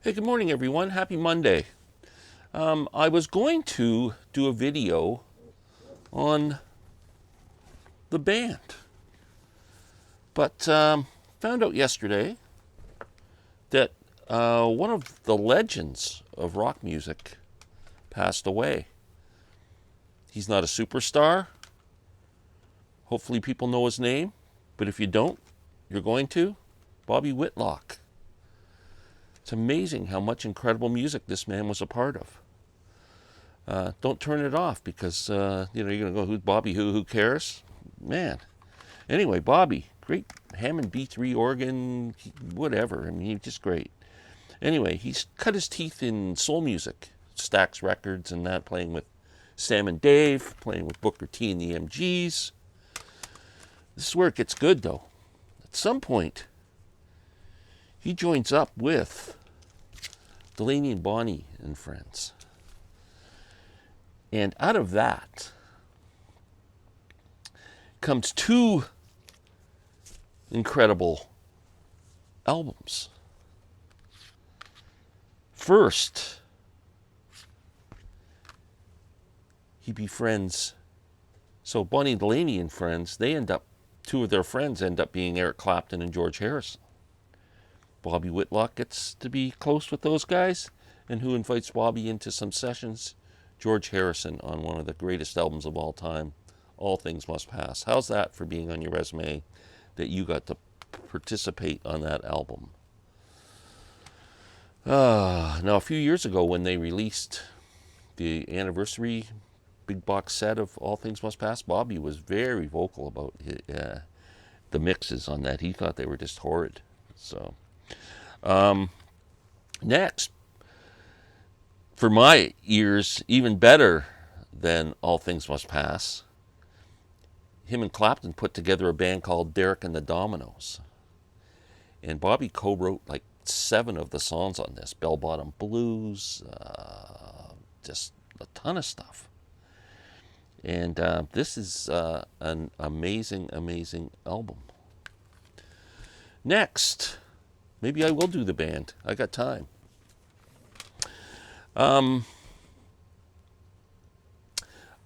Hey, good morning, everyone. Happy Monday. I was going to do a video on the band, but found out yesterday that one of the legends of rock music passed away. He's not a superstar. Hopefully, people know his name, but if you don't, you're going to. Bobby Whitlock. It's amazing how much incredible music this man was a part of. Don't turn it off because you're going to go, who's Bobby? Who cares? Man. Anyway, Bobby, great Hammond B3 organ, whatever. I mean, he's just great. Anyway, he's cut his teeth in soul music, Stax Records and that, playing with Sam and Dave, playing with Booker T and the MGs. This is where it gets good, though. At some point, he joins up with Delaney and Bonnie and Friends. And out of that comes two incredible albums. First, he befriends, so Bonnie and Delaney and Friends, two of their friends end up being Eric Clapton and George Harrison. Bobby Whitlock gets to be close with those guys, and who invites Bobby into some sessions? George Harrison on one of the greatest albums of all time, All Things Must Pass. How's that for being on your resume that you got to participate on that album? Now, a few years ago when they released the anniversary big box set of All Things Must Pass, Bobby was very vocal about the mixes on that. He thought they were just horrid. So, next, for my ears, even better than All Things Must Pass, him and Clapton put together a band called Derek and the Dominoes. And Bobby co-wrote like 7 of the songs on this. Bell Bottom Blues, just a ton of stuff. And this is an amazing, amazing album. Next, maybe I will do the band. I got time.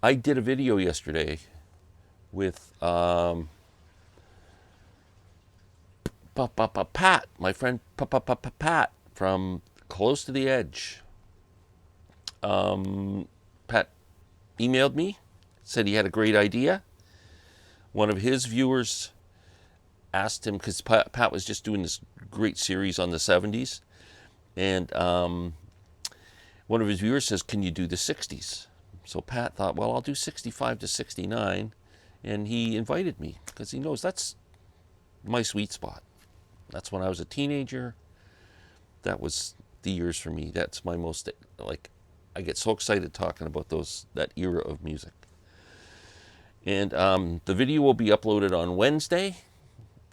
I did a video yesterday with Pat, my friend Pat from Close to the Edge. Pat emailed me, said he had a great idea. One of his viewers asked him, because Pat was just doing this great series on the 70s, and one of his viewers says, can you do the 60s? So Pat thought, well, I'll do 65 to 69, and he invited me because he knows that's my sweet spot. That's when I was a teenager. That was the years for me. That's my most, I get so excited talking about that era of music. And the video will be uploaded on Wednesday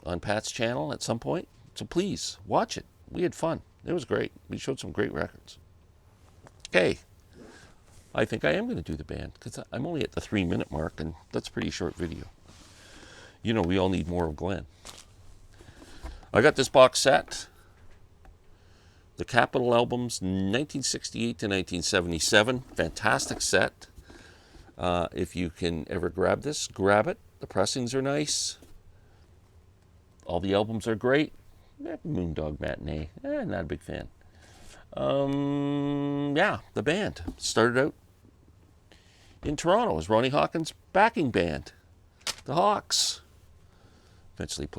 on Pat's channel at some point. So please watch it. We had fun. It was great. We showed some great records. Okay. I think I am going to do the band because I'm only at the 3-minute mark, and that's a pretty short video. You know, we all need more of Glenn. I got this box set. The Capitol albums, 1968 to 1977. Fantastic set. If you can ever grab this, grab it. The pressings are nice. All the albums are great. Moondog Matinee. Not a big fan. The band started out in Toronto as Ronnie Hawkins' backing band, the Hawks. Eventually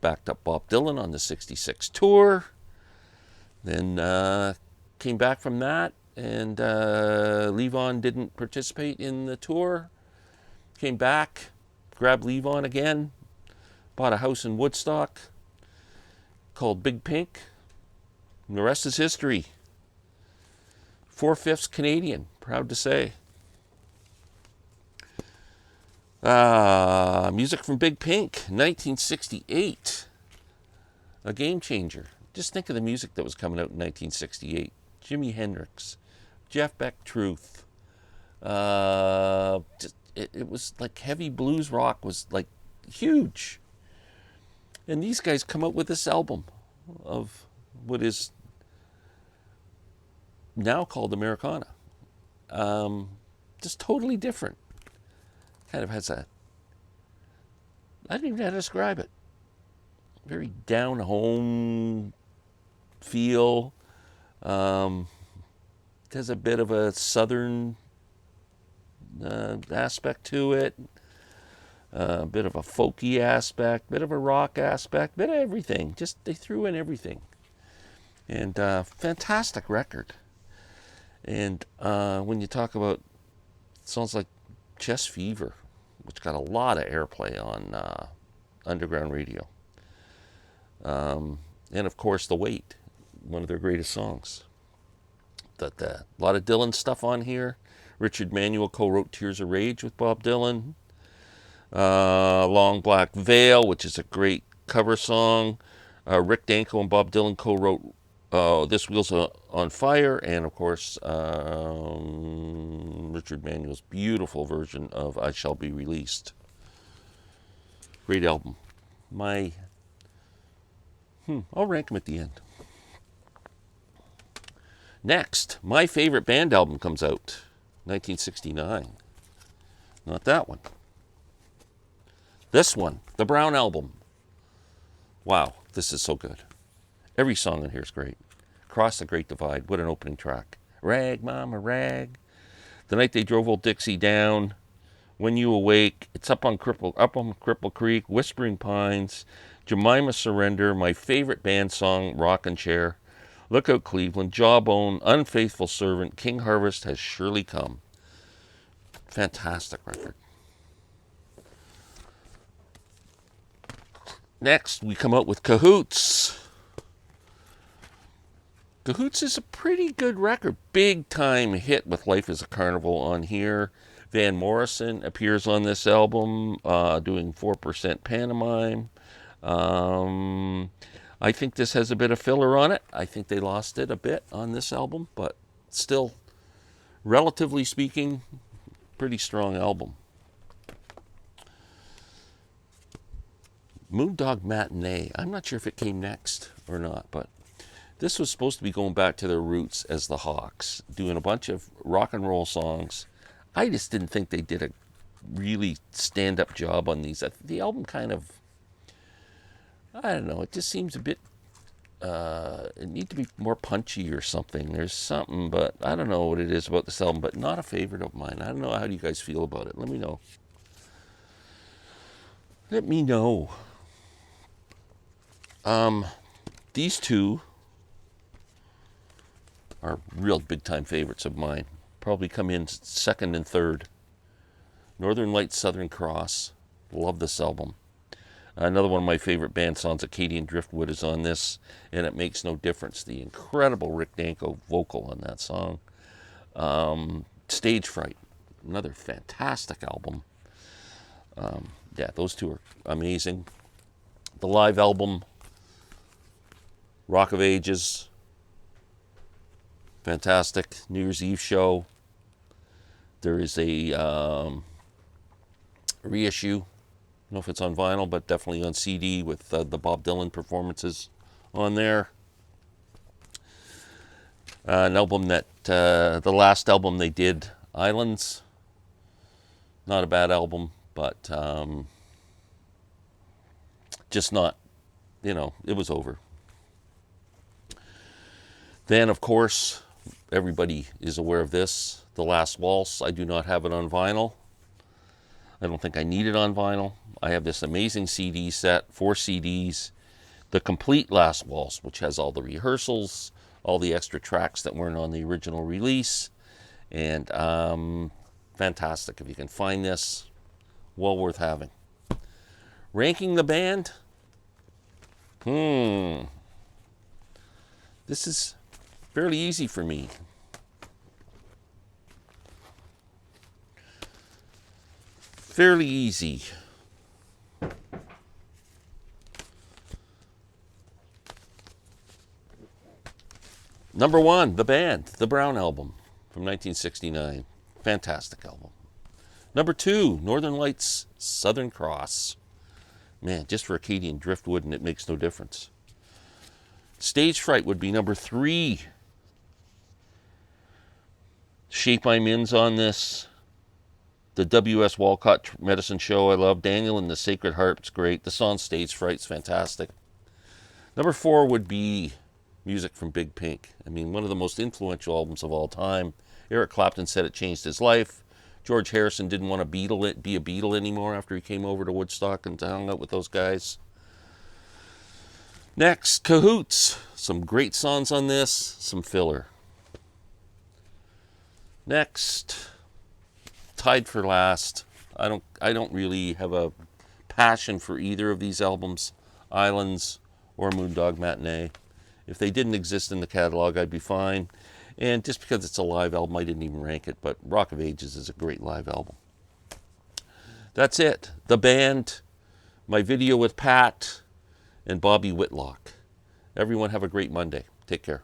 backed up Bob Dylan on the 66 tour. Then came back from that, and Levon didn't participate in the tour. Came back, grabbed Levon again, bought a house in Woodstock called Big Pink, and the rest is history. 4/5 Canadian, proud to say. Music from Big Pink, 1968. A game changer. Just think of the music that was coming out in 1968. Jimi Hendrix, Jeff Beck Truth. It was like heavy blues rock was like huge. And these guys come out with this album of what is now called Americana. Just totally different. Kind of has a, I don't even know how to describe it. Very down home feel. It has a bit of a southern aspect to it. A bit of a folky aspect, bit of a rock aspect, bit of everything. Just they threw in everything. And fantastic record. And when you talk about, it sounds like Chest Fever, which got a lot of airplay on underground radio. And of course, The Wait, one of their greatest songs. A lot of Dylan stuff on here. Richard Manuel co-wrote Tears of Rage with Bob Dylan. Long Black Veil, which is a great cover song. Rick Danko and Bob Dylan co-wrote This Wheel's on Fire, and of course Richard Manuel's beautiful version of I Shall Be Released. Great album. I'll rank them at the end. Next, my favorite band album comes out, 1969. Not that one. This one, the Brown Album. Wow, this is so good. Every song in here is great. Cross the Great Divide, what an opening track. Rag, Mama, Rag. The Night They Drove Old Dixie Down. When You Awake. It's Up on Cripple Creek. Whispering Pines. Jemima Surrender. My favorite band song, Rockin' Chair. Look Out Cleveland. Jawbone. Unfaithful Servant. King Harvest Has Surely Come. Fantastic record. Next, we come out with Cahoots. Cahoots is a pretty good record. Big time hit with Life is a Carnival on here. Van Morrison appears on this album doing 4% Pantomime. I think this has a bit of filler on it. I think they lost it a bit on this album, but still, relatively speaking, pretty strong album. Moondog Matinee. I'm not sure if it came next or not, but this was supposed to be going back to their roots as the Hawks, doing a bunch of rock and roll songs. I just didn't think they did a really stand-up job on these. The album kind of, I don't know, it just seems a bit, it needs to be more punchy or something. There's something, but I don't know what it is about this album, but not a favorite of mine. I don't know, how do you guys feel about it? Let me know. Let me know. These two are real big-time favorites of mine. Probably come in second and third. Northern Lights, Southern Cross. Love this album. Another one of my favorite band songs, Acadian Driftwood, is on this, and It Makes No Difference. The incredible Rick Danko vocal on that song. Stage Fright, another fantastic album. Yeah, those two are amazing. The live album, Rock of Ages, fantastic. New Year's Eve show. There is a reissue. I don't know if it's on vinyl, but definitely on CD with the Bob Dylan performances on there. An album that, the last album they did, Islands. Not a bad album, but just not, it was over. Then, of course, everybody is aware of this, The Last Waltz. I do not have it on vinyl. I don't think I need it on vinyl. I have this amazing CD set, 4 CDs, the complete Last Waltz, which has all the rehearsals, all the extra tracks that weren't on the original release, and fantastic. If you can find this, well worth having. Ranking the band? This is fairly easy for me. Fairly easy. Number 1, the band, the Brown Album from 1969. Fantastic album. Number 2, Northern Lights, Southern Cross. Man, just for Acadian Driftwood, and It Makes No Difference. Stage Fright would be number 3. Shape I'm In's on this. The W.S. Walcott Medicine Show I love. Daniel and the Sacred Harp's great. The song Stage Fright's fantastic. Number 4 would be music from Big Pink. I mean, one of the most influential albums of all time. Eric Clapton said it changed his life. George Harrison didn't want to be a Beatle anymore after he came over to Woodstock and hung out with those guys. Next, Cahoots. Some great songs on this, some filler. Next, tied for last. I don't really have a passion for either of these albums, Islands or Moondog Matinee. If they didn't exist in the catalog, I'd be fine. And just because it's a live album, I didn't even rank it, but Rock of Ages is a great live album. That's it. The band, my video with Pat, and Bobby Whitlock. Everyone have a great Monday. Take care.